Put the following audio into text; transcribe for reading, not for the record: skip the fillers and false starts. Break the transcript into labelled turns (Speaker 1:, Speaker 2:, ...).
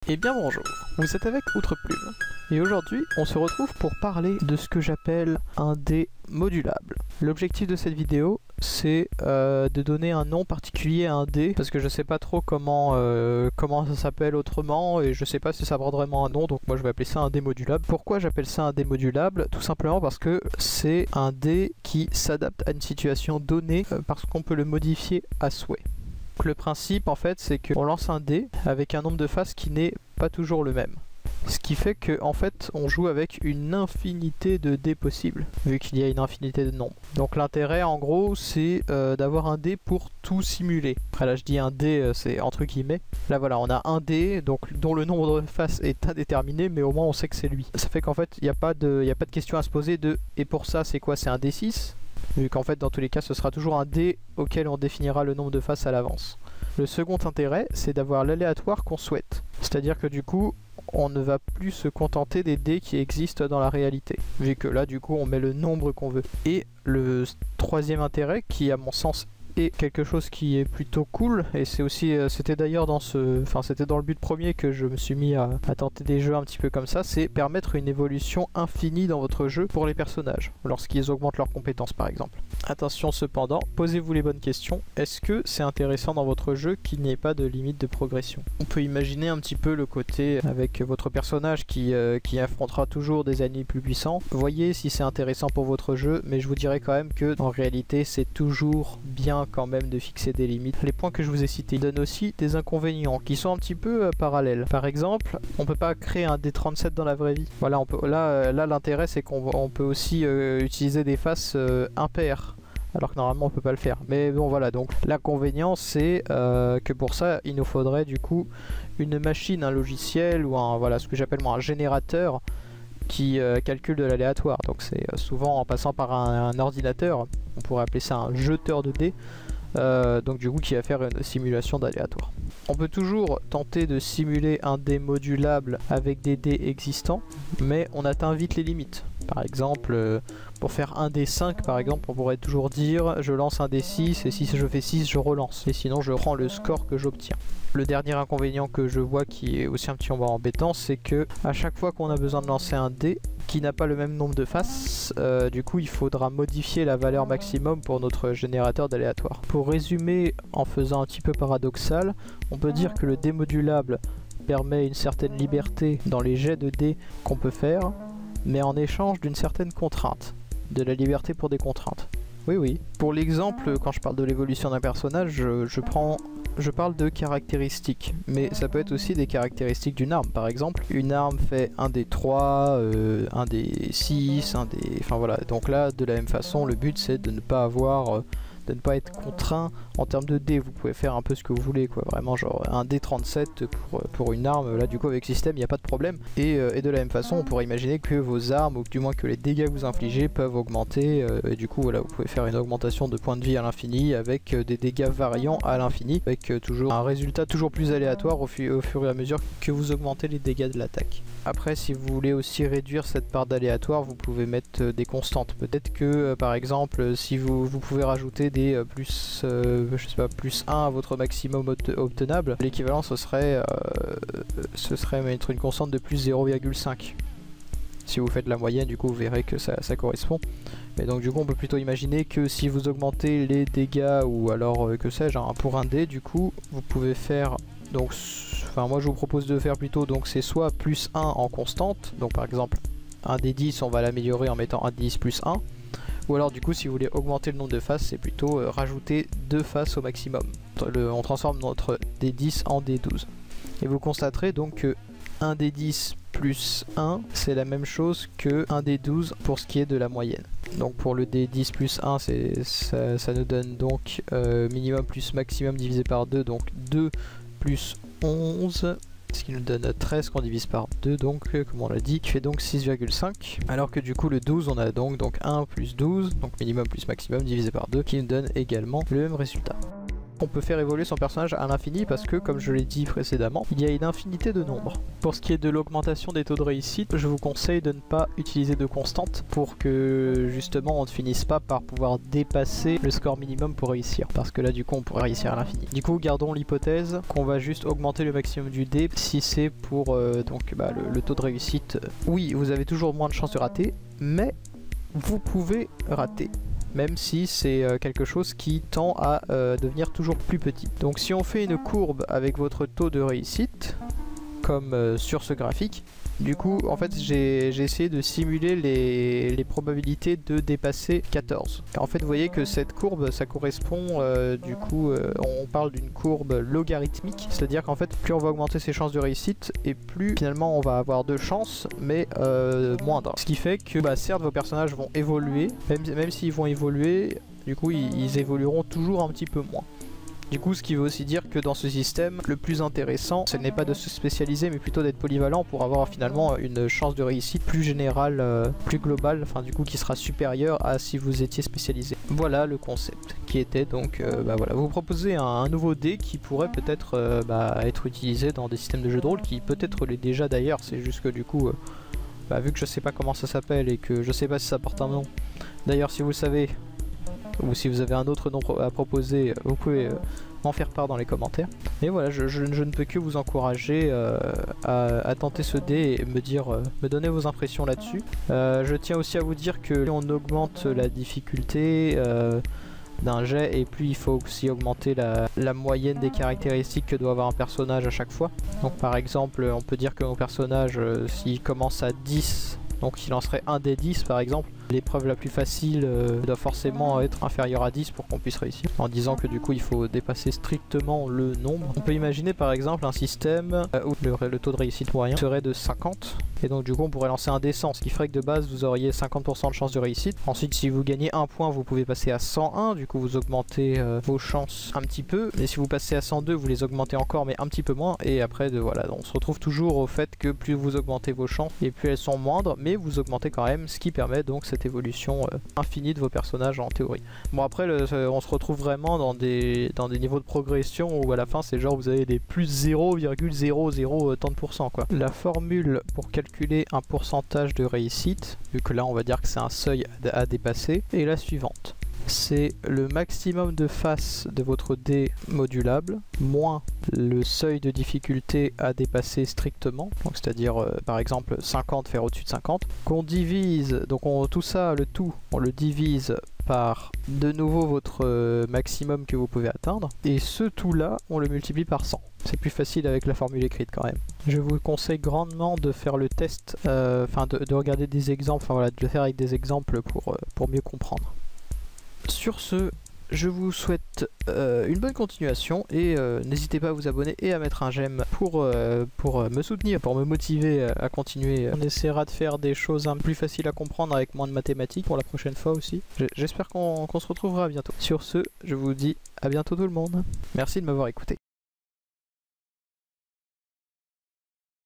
Speaker 1: Eh bien bonjour, vous êtes avec Outreplum, et aujourd'hui on se retrouve pour parler de ce que j'appelle un dé modulable. L'objectif de cette vidéo c'est de donner un nom particulier à un dé, parce que je sais pas trop comment ça s'appelle autrement, et je sais pas si ça prend vraiment un nom, donc moi je vais appeler ça un dé modulable. Pourquoi j'appelle ça un dé modulable? Tout simplement parce que c'est un dé qui s'adapte à une situation donnée, parce qu'on peut le modifier à souhait. Le principe en fait c'est qu'on lance un dé avec un nombre de faces qui n'est pas toujours le même. Ce qui fait que en fait on joue avec une infinité de dés possibles, vu qu'il y a une infinité de nombres. Donc l'intérêt en gros c'est d'avoir un dé pour tout simuler. Après là je dis un dé c'est entre guillemets. Là voilà on a un dé donc, dont le nombre de faces est indéterminé, mais au moins on sait que c'est lui. Ça fait qu'en fait il n'y a pas de question à se poser de et pour ça c'est quoi, c'est un D6, vu qu'en fait dans tous les cas ce sera toujours un dé auquel on définira le nombre de faces à l'avance. Le second intérêt c'est d'avoir l'aléatoire qu'on souhaite, c'est à dire que du coup on ne va plus se contenter des dés qui existent dans la réalité, vu que là du coup on met le nombre qu'on veut. Et le troisième intérêt, qui à mon sens est quelque chose qui est plutôt cool, et c'est aussi c'était d'ailleurs dans c'était dans le but premier que je me suis mis à tenter des jeux un petit peu comme ça, c'est permettre une évolution infinie dans votre jeu pour les personnages lorsqu'ils augmentent leurs compétences par exemple. Attention cependant, posez-vous les bonnes questions. Est-ce que c'est intéressant dans votre jeu qu'il n'y ait pas de limite de progression? On peut imaginer un petit peu le côté avec votre personnage qui affrontera toujours des ennemis plus puissants. Voyez si c'est intéressant pour votre jeu, mais je vous dirais quand même que en réalité c'est toujours bien quand même de fixer des limites. Les points que je vous ai cités donnent aussi des inconvénients qui sont un petit peu parallèles. Par exemple, on peut pas créer un D37 dans la vraie vie. Voilà, là l'intérêt c'est qu'on peut aussi utiliser des faces impaires, alors que normalement on peut pas le faire. Mais bon voilà, donc l'inconvénient c'est que pour ça il nous faudrait du coup une machine, un logiciel ou ce que j'appelle moi un générateur qui calcule de l'aléatoire. Donc c'est souvent en passant par un ordinateur, on pourrait appeler ça un jeteur de dés, donc du coup qui va faire une simulation d'aléatoire. On peut toujours tenter de simuler un dé modulable avec des dés existants, mais on atteint vite les limites. Par exemple, pour faire un D5 par exemple, on pourrait toujours dire je lance un D6 et si je fais 6 je relance, et sinon je prends le score que j'obtiens. Le dernier inconvénient que je vois qui est aussi un petit peu embêtant, c'est que à chaque fois qu'on a besoin de lancer un dé qui n'a pas le même nombre de faces, du coup il faudra modifier la valeur maximum pour notre générateur d'aléatoire. Pour résumer en faisant un petit peu paradoxal, on peut dire que le dé modulable permet une certaine liberté dans les jets de dés qu'on peut faire, mais en échange d'une certaine contrainte, de la liberté pour des contraintes. Oui oui. Pour l'exemple, quand je parle de l'évolution d'un personnage, je parle de caractéristiques, mais ça peut être aussi des caractéristiques d'une arme. Par exemple, une arme fait un des 3, un des 6, un des... Enfin voilà, donc là, de la même façon, le but c'est de ne pas avoir... de ne pas être contraint en termes de dés. Vous pouvez faire un peu ce que vous voulez quoi, vraiment genre un D37 pour une arme, là du coup avec système il n'y a pas de problème. Et de la même façon on pourrait imaginer que vos armes, ou du moins que les dégâts que vous infligez peuvent augmenter, et du coup voilà, vous pouvez faire une augmentation de points de vie à l'infini avec des dégâts variants à l'infini, avec toujours un résultat toujours plus aléatoire au fur et à mesure que vous augmentez les dégâts de l'attaque. Après, si vous voulez aussi réduire cette part d'aléatoire, vous pouvez mettre des constantes. Peut-être que par exemple si vous pouvez rajouter des je sais pas, plus 1 à votre maximum obtenable, l'équivalent ce serait mettre une constante de plus 0,5. Si vous faites la moyenne, du coup vous verrez que ça correspond. Mais donc du coup on peut plutôt imaginer que si vous augmentez les dégâts, ou alors que sais-je, pour un dé, du coup vous pouvez faire... Donc, moi je vous propose de faire plutôt, donc c'est soit plus 1 en constante, donc par exemple un des 10 on va l'améliorer en mettant un 10 plus 1, ou alors du coup si vous voulez augmenter le nombre de faces, c'est plutôt rajouter 2 faces au maximum. On transforme notre D10 en D12. Et vous constaterez donc que 1 D10 plus 1 c'est la même chose que 1 D12 pour ce qui est de la moyenne. Donc pour le D10 plus 1 ça nous donne donc minimum plus maximum divisé par 2, donc 2 plus 11, ce qui nous donne 13 qu'on divise par 2, donc comme on l'a dit, qui fait donc 6,5. Alors que du coup le 12 on a donc 1 plus 12, donc minimum plus maximum divisé par 2, qui nous donne également le même résultat. On peut faire évoluer son personnage à l'infini parce que, comme je l'ai dit précédemment, il y a une infinité de nombres. Pour ce qui est de l'augmentation des taux de réussite, je vous conseille de ne pas utiliser de constante pour que justement on ne finisse pas par pouvoir dépasser le score minimum pour réussir. Parce que là du coup on pourrait réussir à l'infini. Du coup gardons l'hypothèse qu'on va juste augmenter le maximum du dé si c'est pour le taux de réussite. Oui, vous avez toujours moins de chances de rater, mais vous pouvez rater. Même si c'est quelque chose qui tend à devenir toujours plus petit. Donc si on fait une courbe avec votre taux de réussite, comme sur ce graphique, du coup en fait j'ai essayé de simuler les probabilités de dépasser 14. En fait vous voyez que cette courbe ça correspond on parle d'une courbe logarithmique, c'est à dire qu'en fait plus on va augmenter ses chances de réussite et plus finalement on va avoir de chances mais moindres. Ce qui fait que certes vos personnages vont évoluer, même s'ils vont évoluer, du coup ils évolueront toujours un petit peu moins. Du coup, ce qui veut aussi dire que dans ce système, le plus intéressant, ce n'est pas de se spécialiser, mais plutôt d'être polyvalent pour avoir finalement une chance de réussite plus générale, plus globale, enfin du coup qui sera supérieure à si vous étiez spécialisé. Voilà le concept, qui était donc, vous proposez un nouveau dé qui pourrait peut-être être utilisé dans des systèmes de jeux de rôle, qui peut-être l'est déjà d'ailleurs, c'est juste que du coup, vu que je sais pas comment ça s'appelle et que je sais pas si ça porte un nom, d'ailleurs si vous le savez, ou si vous avez un autre nom à proposer, vous pouvez m'en faire part dans les commentaires. Et voilà, je ne peux que vous encourager à tenter ce dé et me donner vos impressions là-dessus. Je tiens aussi à vous dire que plus on augmente la difficulté d'un jet, et plus il faut aussi augmenter la moyenne des caractéristiques que doit avoir un personnage à chaque fois. Donc par exemple, on peut dire que mon personnage, s'il commence à 10, donc s'il lancerait un des 10 par exemple, l'épreuve la plus facile doit forcément être inférieure à 10 pour qu'on puisse réussir, en disant que du coup il faut dépasser strictement le nombre. On peut imaginer par exemple un système où le taux de réussite moyen serait de 50, et donc du coup on pourrait lancer un D100, ce qui ferait que de base vous auriez 50% de chance de réussite. Ensuite si vous gagnez un point vous pouvez passer à 101, du coup vous augmentez vos chances un petit peu, mais si vous passez à 102 vous les augmentez encore mais un petit peu moins, et après voilà, on se retrouve toujours au fait que plus vous augmentez vos chances et plus elles sont moindres, mais vous augmentez quand même, ce qui permet donc cette évolution infinie de vos personnages en théorie. Bon après on se retrouve vraiment dans des niveaux de progression où à la fin c'est genre vous avez des plus 0,00 tant de pourcents quoi. La formule pour calculer un pourcentage de réussite, vu que là on va dire que c'est un seuil à dépasser, est la suivante. C'est le maximum de faces de votre dé modulable moins le seuil de difficulté à dépasser strictement, donc c'est-à-dire par exemple 50 faire au-dessus de 50, qu'on divise, donc tout ça, le tout, on le divise par de nouveau votre maximum que vous pouvez atteindre, et ce tout là on le multiplie par 100. C'est plus facile avec la formule écrite quand même. Je vous conseille grandement de faire le test, de regarder des exemples, de le faire avec des exemples pour mieux comprendre. Sur ce, je vous souhaite une bonne continuation, et n'hésitez pas à vous abonner et à mettre un j'aime pour me soutenir, pour me motiver à continuer. On essaiera de faire des choses un peu plus faciles à comprendre avec moins de mathématiques pour la prochaine fois aussi. J'espère qu'on se retrouvera bientôt. Sur ce, je vous dis à bientôt tout le monde. Merci de m'avoir écouté.